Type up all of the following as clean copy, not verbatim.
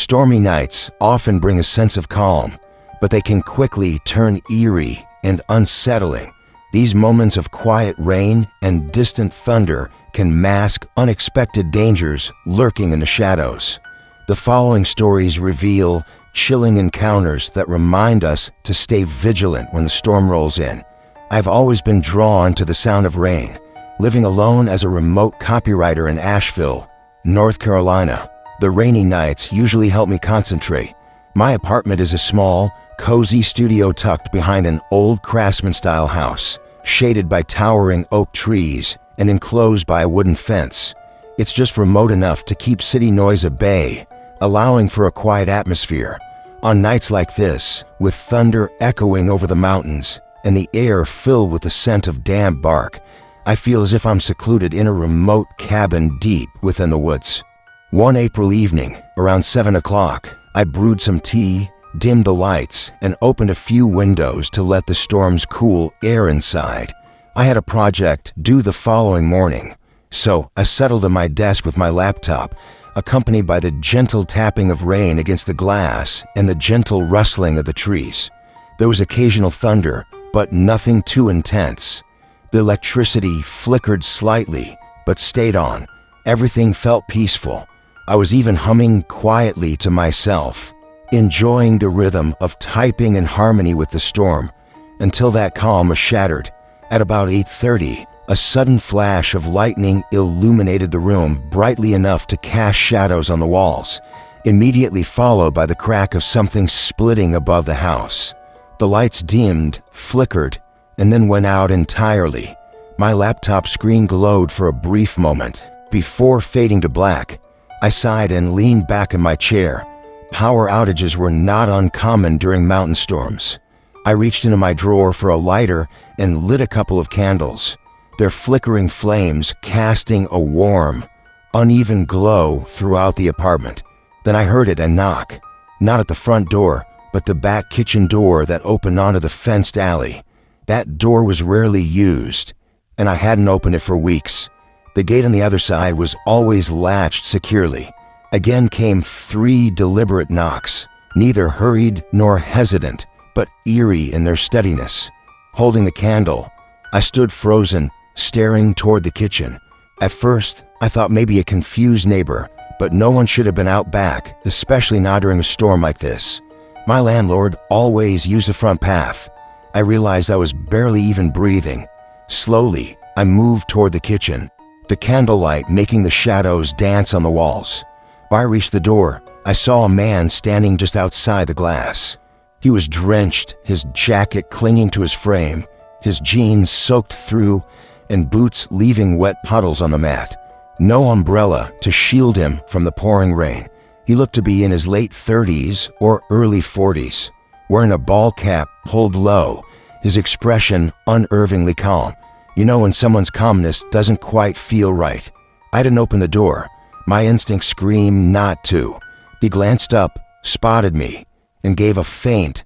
Stormy nights often bring a sense of calm, but they can quickly turn eerie and unsettling. These moments of quiet rain and distant thunder can mask unexpected dangers lurking in the shadows. The following stories reveal chilling encounters that remind us to stay vigilant when the storm rolls in. I've always been drawn to the sound of rain. Living alone as a remote copywriter in Asheville, North Carolina, the rainy nights usually help me concentrate. My apartment is a small, cozy studio tucked behind an old craftsman-style house, shaded by towering oak trees and enclosed by a wooden fence. It's just remote enough to keep city noise at bay, allowing for a quiet atmosphere. On nights like this, with thunder echoing over the mountains and the air filled with the scent of damp bark, I feel as if I'm secluded in a remote cabin deep within the woods. One April evening, around 7 o'clock, I brewed some tea, dimmed the lights, and opened a few windows to let the storm's cool air inside. I had a project due the following morning, so I settled at my desk with my laptop, accompanied by the gentle tapping of rain against the glass and the gentle rustling of the trees. There was occasional thunder, but nothing too intense. The electricity flickered slightly, but stayed on. Everything felt peaceful. I was even humming quietly to myself, enjoying the rhythm of typing in harmony with the storm, until that calm was shattered. At about 8:30, a sudden flash of lightning illuminated the room brightly enough to cast shadows on the walls, immediately followed by the crack of something splitting above the house. The lights dimmed, flickered, and then went out entirely. My laptop screen glowed for a brief moment. Before fading to black, I sighed and leaned back in my chair. Power outages were not uncommon during mountain storms. I reached into my drawer for a lighter and lit a couple of candles, their flickering flames casting a warm, uneven glow throughout the apartment. Then I heard a knock, not at the front door, but the back kitchen door that opened onto the fenced alley. That door was rarely used, and I hadn't opened it for weeks. The gate on the other side was always latched securely. Again came 3 deliberate knocks, neither hurried nor hesitant, but eerie in their steadiness. Holding the candle, I stood frozen, staring toward the kitchen. At first, I thought maybe a confused neighbor, but no one should have been out back, especially not during a storm like this. My landlord always used the front path. I realized I was barely even breathing. Slowly, I moved toward the kitchen, the candlelight making the shadows dance on the walls. When I reached the door, I saw a man standing just outside the glass. He was drenched, his jacket clinging to his frame, his jeans soaked through, and boots leaving wet puddles on the mat. No umbrella to shield him from the pouring rain. He looked to be in his late 30s or early 40s, wearing a ball cap pulled low, his expression unnervingly calm. You know when someone's calmness doesn't quite feel right. I didn't open the door. My instinct screamed not to. He glanced up, spotted me, and gave a faint,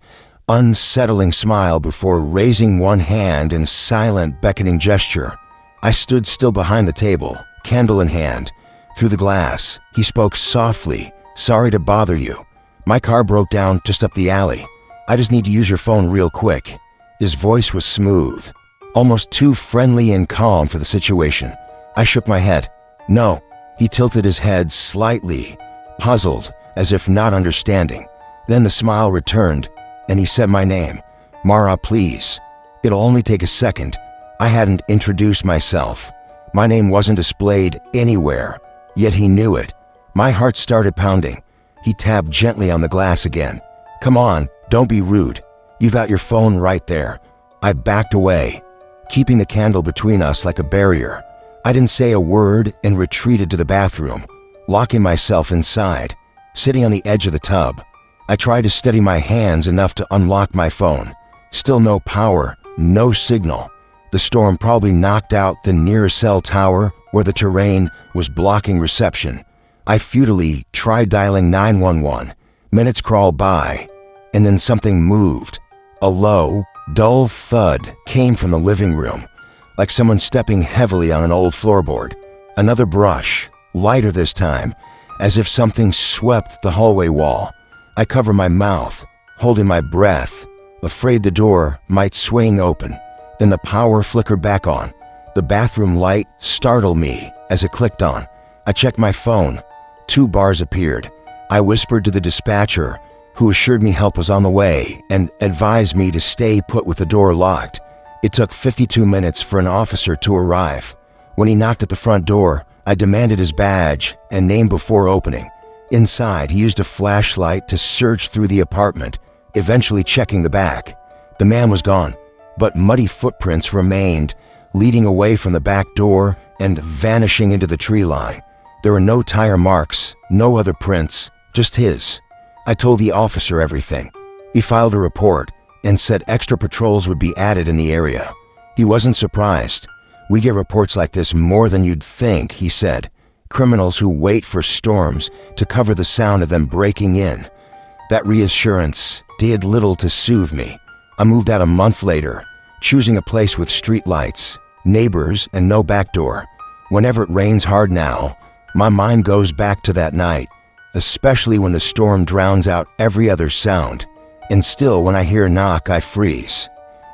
unsettling smile before raising one hand in silent, beckoning gesture. I stood still behind the table, candle in hand. Through the glass, he spoke softly, "Sorry to bother you. My car broke down just up the alley. I just need to use your phone real quick." His voice was smooth, almost too friendly and calm for the situation. I shook my head. "No." He tilted his head slightly, puzzled, as if not understanding. Then the smile returned, and he said my name. "Mara, please. It'll only take a second." I hadn't introduced myself. My name wasn't displayed anywhere, yet he knew it. My heart started pounding. He tapped gently on the glass again. "Come on, don't be rude. You've got your phone right there." I backed away, keeping the candle between us like a barrier. I didn't say a word and retreated to the bathroom, locking myself inside. Sitting on the edge of the tub, I tried to steady my hands enough to unlock my phone. Still no power, no signal. The storm probably knocked out the nearest cell tower where the terrain was blocking reception. I futilely tried dialing 911. Minutes crawled by, and then something moved. A low, dull thud came from the living room, like someone stepping heavily on an old floorboard. Another brush, lighter this time, as if something swept the hallway wall. I cover my mouth, holding my breath, afraid the door might swing open. Then the power flickered back on. The bathroom light startled me as it clicked on. I checked my phone. 2 bars appeared. I whispered to the dispatcher, who assured me help was on the way and advised me to stay put with the door locked. It took 52 minutes for an officer to arrive. When he knocked at the front door, I demanded his badge and name before opening. Inside, he used a flashlight to search through the apartment, eventually checking the back. The man was gone, but muddy footprints remained, leading away from the back door and vanishing into the tree line. There were no tire marks, no other prints, just his. I told the officer everything. He filed a report and said extra patrols would be added in the area. He wasn't surprised. "We get reports like this more than you'd think," he said. "Criminals who wait for storms to cover the sound of them breaking in." That reassurance did little to soothe me. I moved out a month later, choosing a place with street lights, neighbors, and no back door. Whenever it rains hard now, my mind goes back to that night, especially when the storm drowns out every other sound. And still, when I hear a knock, I freeze.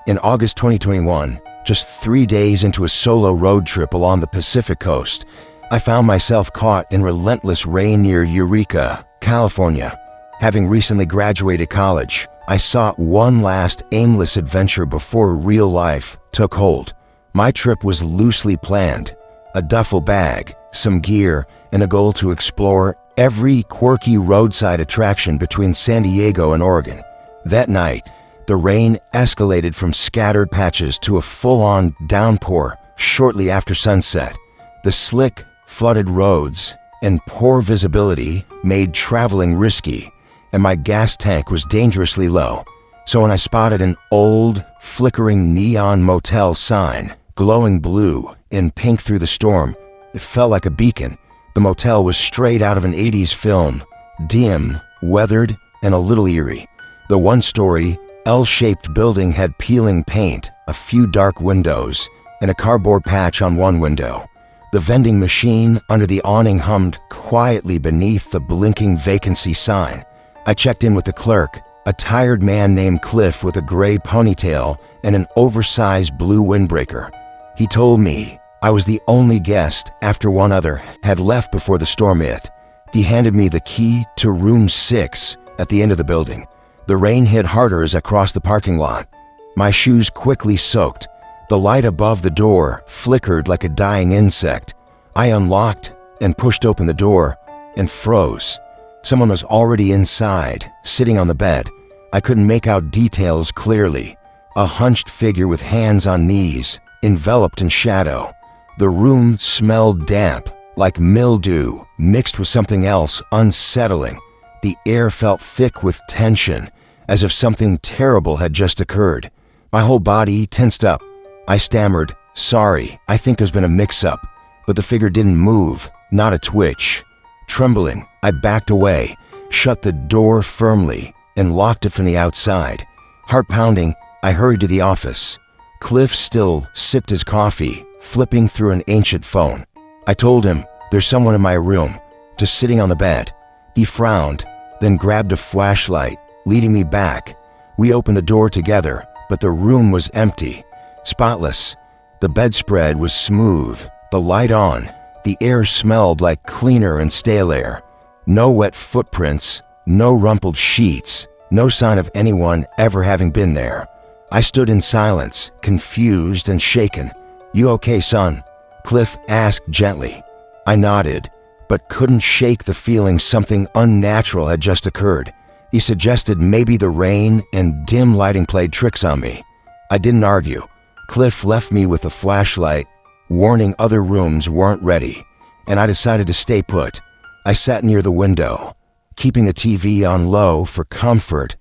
In August 2021, just 3 days into a solo road trip along the Pacific coast, I found myself caught in relentless rain near Eureka, California. Having recently graduated college, I sought one last aimless adventure before real life took hold. My trip was loosely planned: a duffel bag, some gear, and a goal to explore every quirky roadside attraction between San Diego and Oregon. That night, the rain escalated from scattered patches to a full-on downpour shortly after sunset. The slick, flooded roads and poor visibility made traveling risky, and my gas tank was dangerously low. So when I spotted an old, flickering neon motel sign, glowing blue and pink through the storm, it felt like a beacon. The motel was straight out of an 80s film, dim, weathered, and a little eerie. The one-story, L-shaped building had peeling paint, a few dark windows, and a cardboard patch on one window. The vending machine under the awning hummed quietly beneath the blinking vacancy sign. I checked in with the clerk, a tired man named Cliff with a gray ponytail and an oversized blue windbreaker. He told me I was the only guest after one other had left before the storm hit. He handed me the key to room 6 at the end of the building. The rain hit harder as I crossed the parking lot. My shoes quickly soaked. The light above the door flickered like a dying insect. I unlocked and pushed open the door and froze. Someone was already inside, sitting on the bed. I couldn't make out details clearly. A hunched figure with hands on knees, enveloped in shadow. The room smelled damp, like mildew mixed with something else unsettling. The air felt thick with tension, as if something terrible had just occurred. My whole body tensed up. I stammered, "Sorry, I think there's been a mix-up." But the figure didn't move, not a twitch. Trembling, I backed away, shut the door firmly, and locked it from the outside. Heart pounding, I hurried to the office. Cliff still sipped his coffee, flipping through an ancient phone. I told him, "There's someone in my room, just sitting on the bed." He frowned, then grabbed a flashlight, leading me back. We opened the door together, but the room was empty, spotless. The bedspread was smooth, the light on. The air smelled like cleaner and stale air. No wet footprints, no rumpled sheets, no sign of anyone ever having been there. I stood in silence, confused and shaken. "You okay, son?" Cliff asked gently. I nodded, but couldn't shake the feeling something unnatural had just occurred. He suggested maybe the rain and dim lighting played tricks on me. I didn't argue. Cliff left me with a flashlight, warning other rooms weren't ready, and I decided to stay put. I sat near the window, keeping the TV on low for comfort,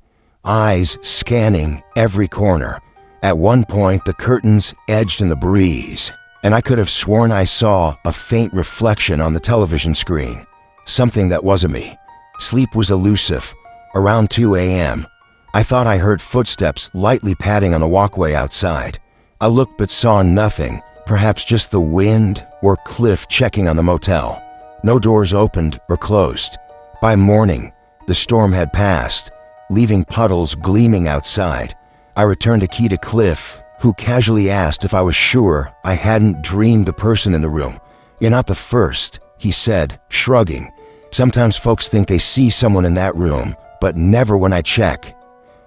eyes scanning every corner. At one point, the curtains edged in the breeze, and I could have sworn I saw a faint reflection on the television screen, something that wasn't me. Sleep was elusive. Around 2 a.m., I thought I heard footsteps lightly padding on the walkway outside. I looked but saw nothing, perhaps just the wind or Cliff checking on the motel. No doors opened or closed. By morning, the storm had passed, leaving puddles gleaming outside. I returned a key to Cliff, who casually asked if I was sure I hadn't dreamed the person in the room. "You're not the first," he said, shrugging. "Sometimes folks think they see someone in that room, but never when I check."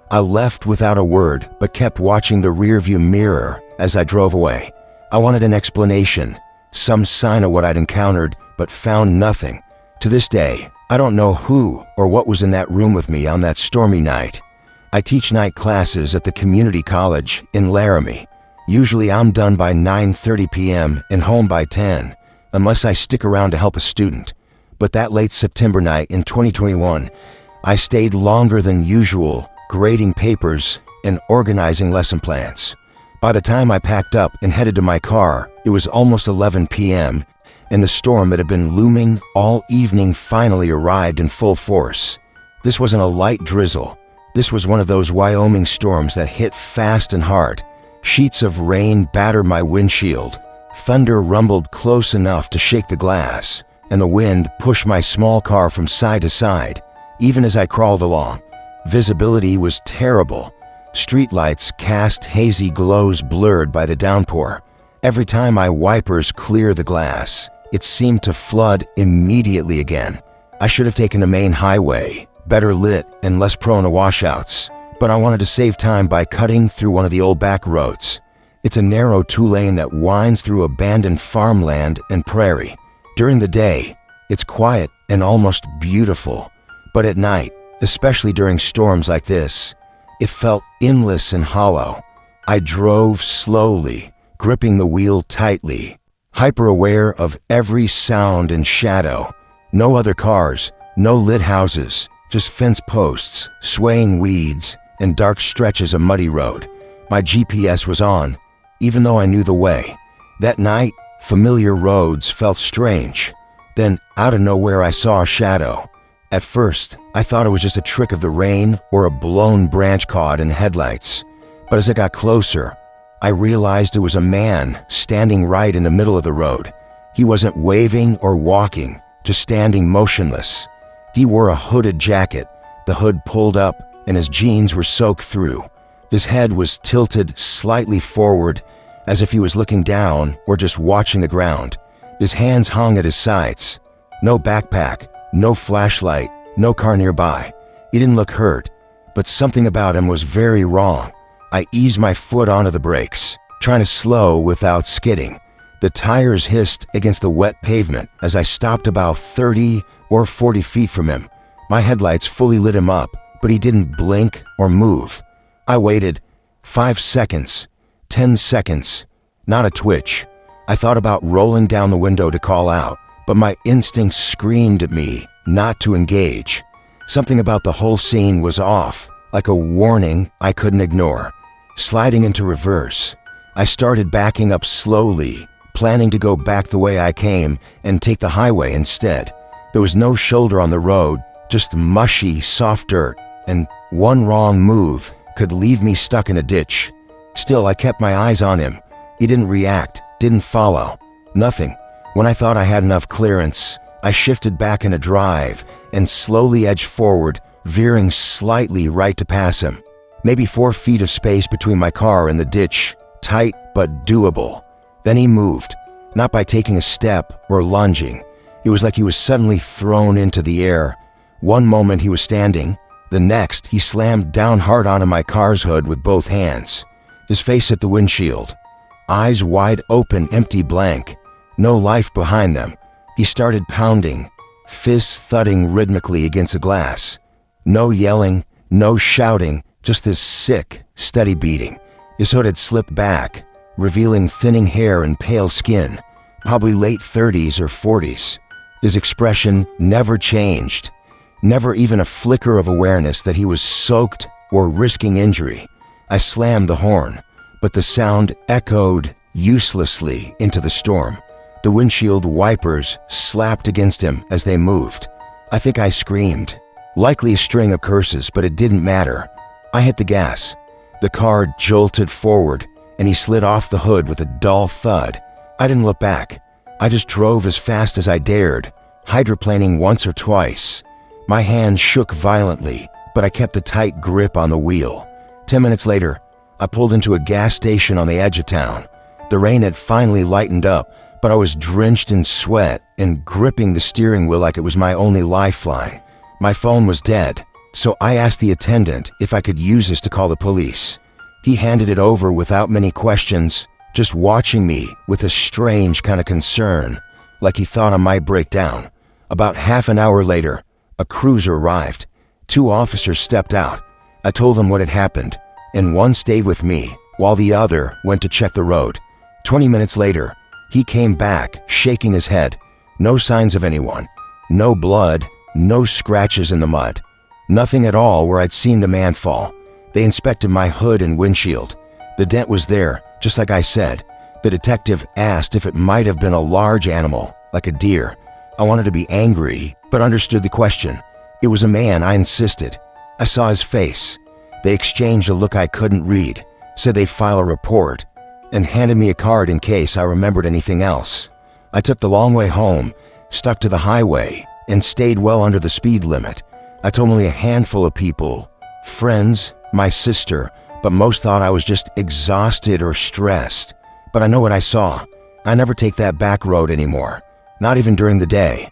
I left without a word, but kept watching the rearview mirror as I drove away. I wanted an explanation, some sign of what I'd encountered, but found nothing. To this day, I don't know who or what was in that room with me on that stormy night. I teach night classes at the community college in Laramie. Usually I'm done by 9:30 p.m. and home by 10, unless I stick around to help a student. But that late September night in 2021, I stayed longer than usual, grading papers and organizing lesson plans. By the time I packed up and headed to my car, it was almost 11 p.m., and the storm that had been looming all evening finally arrived in full force. This wasn't a light drizzle. This was one of those Wyoming storms that hit fast and hard. Sheets of rain battered my windshield. Thunder rumbled close enough to shake the glass, and the wind pushed my small car from side to side, even as I crawled along. Visibility was terrible. Streetlights cast hazy glows blurred by the downpour. Every time my wipers cleared the glass, it seemed to flood immediately again. I should have taken a main highway, better lit and less prone to washouts, but I wanted to save time by cutting through one of the old back roads. It's a narrow two-lane that winds through abandoned farmland and prairie. During the day, it's quiet and almost beautiful, but at night, especially during storms like this, it felt endless and hollow. I drove slowly, gripping the wheel tightly, hyper-aware of every sound and shadow. No other cars, no lit houses, just fence posts, swaying weeds, and dark stretches of muddy road. My GPS was on, even though I knew the way. That night, familiar roads felt strange. Then, out of nowhere, I saw a shadow. At first, I thought it was just a trick of the rain or a blown branch caught in the headlights. But as I got closer, I realized it was a man standing right in the middle of the road. He wasn't waving or walking, just standing motionless. He wore a hooded jacket, the hood pulled up, and his jeans were soaked through. His head was tilted slightly forward, as if he was looking down or just watching the ground. His hands hung at his sides. No backpack, no flashlight, no car nearby. He didn't look hurt, but something about him was very wrong. I eased my foot onto the brakes, trying to slow without skidding. The tires hissed against the wet pavement as I stopped about 30 or 40 feet from him. My headlights fully lit him up, but he didn't blink or move. I waited 5 seconds, 10 seconds, not a twitch. I thought about rolling down the window to call out, but my instincts screamed at me not to engage. Something about the whole scene was off, like a warning I couldn't ignore. Sliding into reverse, I started backing up slowly, planning to go back the way I came and take the highway instead. There was no shoulder on the road, just mushy, soft dirt, and one wrong move could leave me stuck in a ditch. Still, I kept my eyes on him. He didn't react, didn't follow, nothing. When I thought I had enough clearance, I shifted back in a drive and slowly edged forward, veering slightly right to pass him. Maybe 4 feet of space between my car and the ditch, tight but doable. Then he moved, not by taking a step or lunging. It was like he was suddenly thrown into the air. One moment he was standing, the next he slammed down hard onto my car's hood with both hands. His face hit the windshield, eyes wide open, empty blank, no life behind them. He started pounding, fists thudding rhythmically against the glass. No yelling, no shouting, just this sick, steady beating. His hood had slipped back, revealing thinning hair and pale skin, probably late 30s or 40s. His expression never changed, never even a flicker of awareness that he was soaked or risking injury. I slammed the horn, but the sound echoed uselessly into the storm. The windshield wipers slapped against him as they moved. I think I screamed, likely a string of curses, but it didn't matter. I hit the gas. The car jolted forward, and he slid off the hood with a dull thud. I didn't look back. I just drove as fast as I dared, hydroplaning once or twice. My hand shook violently, but I kept a tight grip on the wheel. 10 minutes later, I pulled into a gas station on the edge of town. The rain had finally lightened up, but I was drenched in sweat and gripping the steering wheel like it was my only lifeline. My phone was dead, so I asked the attendant if I could use this to call the police. He handed it over without many questions, just watching me with a strange kind of concern, like he thought I might break down. About half an hour later, a cruiser arrived. 2 officers stepped out. I told them what had happened, and one stayed with me while the other went to check the road. 20 minutes later, he came back, shaking his head. No signs of anyone. No blood, no scratches in the mud. Nothing at all where I'd seen the man fall. They inspected my hood and windshield. The dent was there, just like I said. The detective asked if it might have been a large animal, like a deer. I wanted to be angry, but understood the question. It was a man, I insisted. I saw his face. They exchanged a look I couldn't read, said they'd file a report, and handed me a card in case I remembered anything else. I took the long way home, stuck to the highway, and stayed well under the speed limit. I told only a handful of people, friends, my sister, but most thought I was just exhausted or stressed. But I know what I saw. I never take that back road anymore, not even during the day.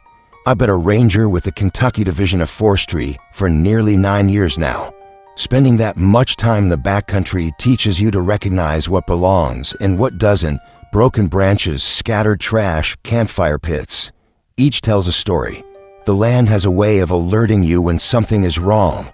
I've been a ranger with the Kentucky Division of Forestry for nearly 9 years now. Spending that much time in the backcountry teaches you to recognize what belongs and what doesn't. Broken branches, scattered trash, campfire pits. Each tells a story. The land has a way of alerting you when something is wrong,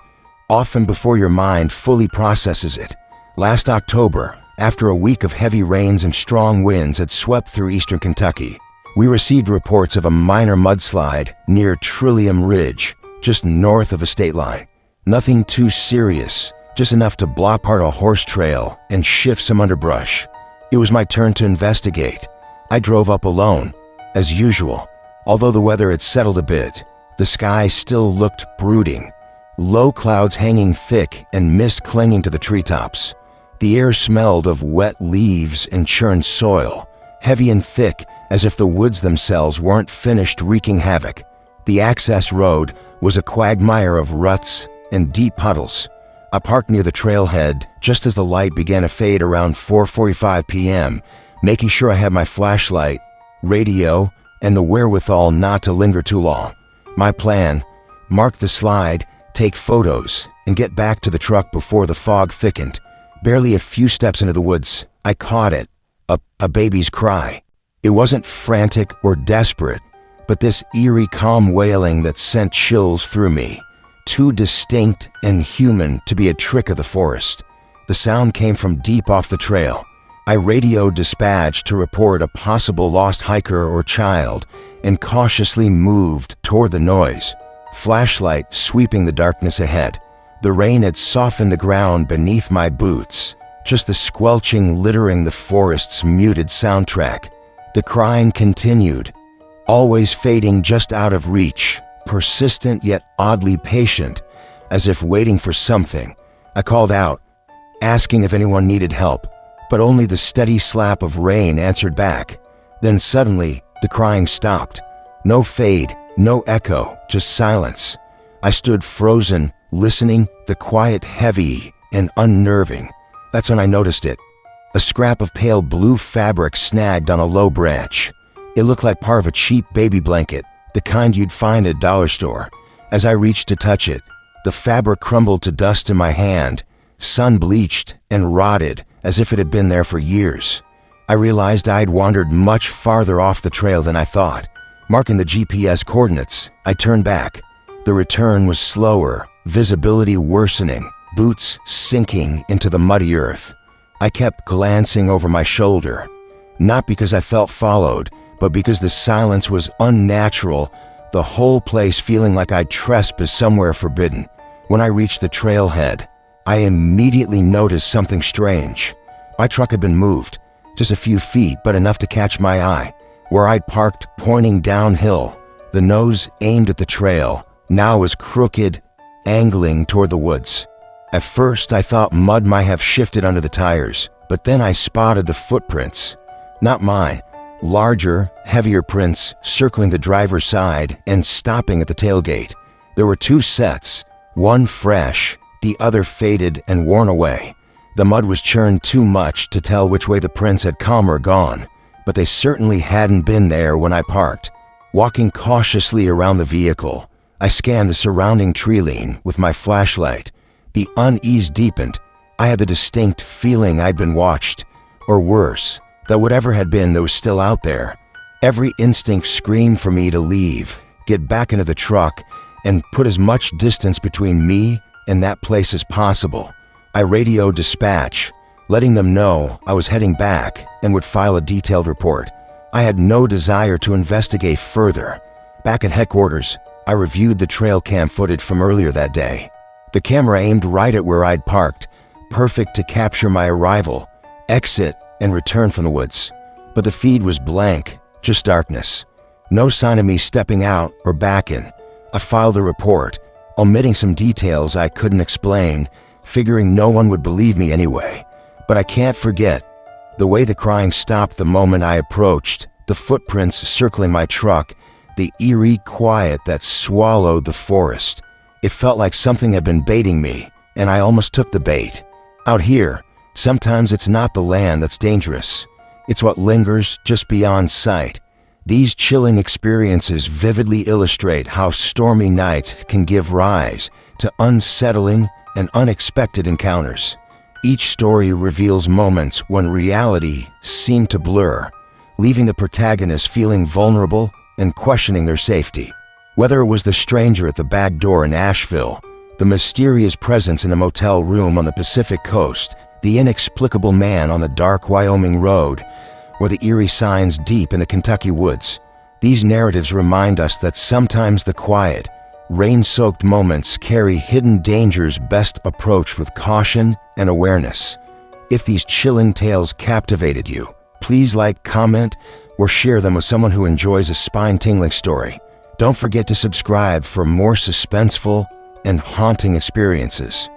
often before your mind fully processes it. Last October, after a week of heavy rains and strong winds had swept through eastern Kentucky, we received reports of a minor mudslide near Trillium Ridge, just north of a state line. Nothing too serious, just enough to block part a horse trail and shift some underbrush. It was my turn to investigate. I drove up alone, as usual. Although the weather had settled a bit, the sky still looked brooding. Low clouds hanging thick and mist clinging to the treetops. The air smelled of wet leaves and churned soil, heavy and thick as if the woods themselves weren't finished wreaking havoc. The access road was a quagmire of ruts and deep puddles. I parked near the trailhead just as the light began to fade around 4:45 p.m., making sure I had my flashlight, radio, and the wherewithal not to linger too long. My plan: mark the slide, take photos, and get back to the truck before the fog thickened. Barely a few steps into the woods, I caught it, a baby's cry. It wasn't frantic or desperate, but this eerie calm wailing that sent chills through me. Too distinct and human to be a trick of the forest. The sound came from deep off the trail. I radioed dispatch to report a possible lost hiker or child and cautiously moved toward the noise, flashlight sweeping the darkness ahead. The rain had softened the ground beneath my boots, just the squelching littering the forest's muted soundtrack. The crying continued, always fading just out of reach, persistent yet oddly patient, as if waiting for something. I called out, asking if anyone needed help, but only the steady slap of rain answered back. Then suddenly, the crying stopped. No fade, no echo, just silence. I stood frozen, listening, the quiet heavy and unnerving. That's when I noticed it. A scrap of pale blue fabric snagged on a low branch. It looked like part of a cheap baby blanket, the kind you'd find at a dollar store. As I reached to touch it, the fabric crumbled to dust in my hand, sun-bleached and rotted as if it had been there for years. I realized I'd wandered much farther off the trail than I thought. Marking the GPS coordinates, I turned back. The return was slower, visibility worsening, boots sinking into the muddy earth. I kept glancing over my shoulder, not because I felt followed, but because the silence was unnatural, the whole place feeling like I'd trespassed somewhere forbidden. When I reached the trailhead, I immediately noticed something strange. My truck had been moved, just a few feet, but enough to catch my eye. Where I'd parked pointing downhill, the nose aimed at the trail, now was crooked, angling toward the woods. At first, I thought mud might have shifted under the tires, but then I spotted the footprints. Not mine, Larger, heavier prints circling the driver's side and stopping at the tailgate. There were two sets, one fresh, the other faded and worn away. The mud was churned too much to tell which way the prints had come or gone, but they certainly hadn't been there when I parked. Walking cautiously around the vehicle, I scanned the surrounding tree line with my flashlight. The unease deepened. I had the distinct feeling I'd been watched, or worse, that whatever had been was still out there. Every instinct screamed for me to leave, get back into the truck, and put as much distance between me and that place as possible. I radioed dispatch, letting them know I was heading back and would file a detailed report. I had no desire to investigate further. Back at headquarters, I reviewed the trail cam footage from earlier that day. The camera aimed right at where I'd parked, perfect to capture my arrival, exit, and return from the woods. But the feed was blank, just darkness. No sign of me stepping out or backing. I filed a report, omitting some details I couldn't explain, figuring no one would believe me anyway. But I can't forget the way the crying stopped the moment I approached, the footprints circling my truck, the eerie quiet that swallowed the forest. It felt like something had been baiting me, and I almost took the bait. Out here, sometimes it's not the land that's dangerous. It's what lingers just beyond sight. These chilling experiences vividly illustrate how stormy nights can give rise to unsettling and unexpected encounters. Each story reveals moments when reality seemed to blur, leaving the protagonists feeling vulnerable and questioning their safety. Whether it was the stranger at the back door in Asheville, the mysterious presence in a motel room on the Pacific coast, the inexplicable man on the dark Wyoming road, or the eerie signs deep in the Kentucky woods, these narratives remind us that sometimes the quiet, rain-soaked moments carry hidden dangers best approached with caution and awareness. If these chilling tales captivated you, please like, comment, or share them with someone who enjoys a spine-tingling story. Don't forget to subscribe for more suspenseful and haunting experiences.